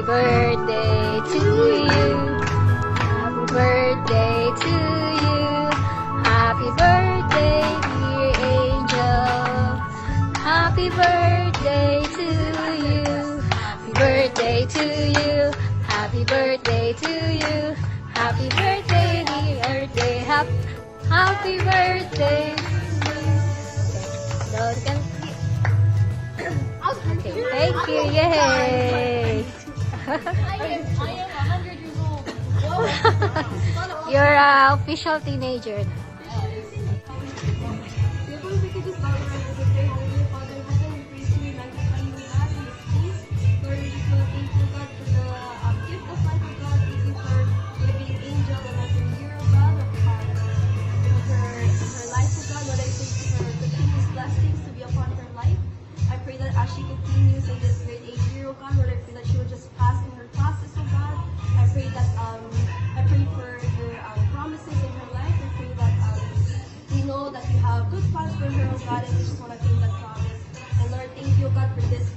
birthday to you. Happy birthday to you. Happy birthday, dear Angel. Happy birthday to you. Happy birthday to you. Happy birthday to you. Happy birthday, dear birthday. Happy birthday. So, okay, thank you. Yay! I am 100 years old. You're an official teenager. As she continues in this grade 8 year, oh God, Lord, I pray that she will just pass in her classes, oh God. I pray that I pray for your promises in her life. I pray that we know that you have good plans for her, oh God, and we just want to claim that promise. And Lord, thank you, oh God, for this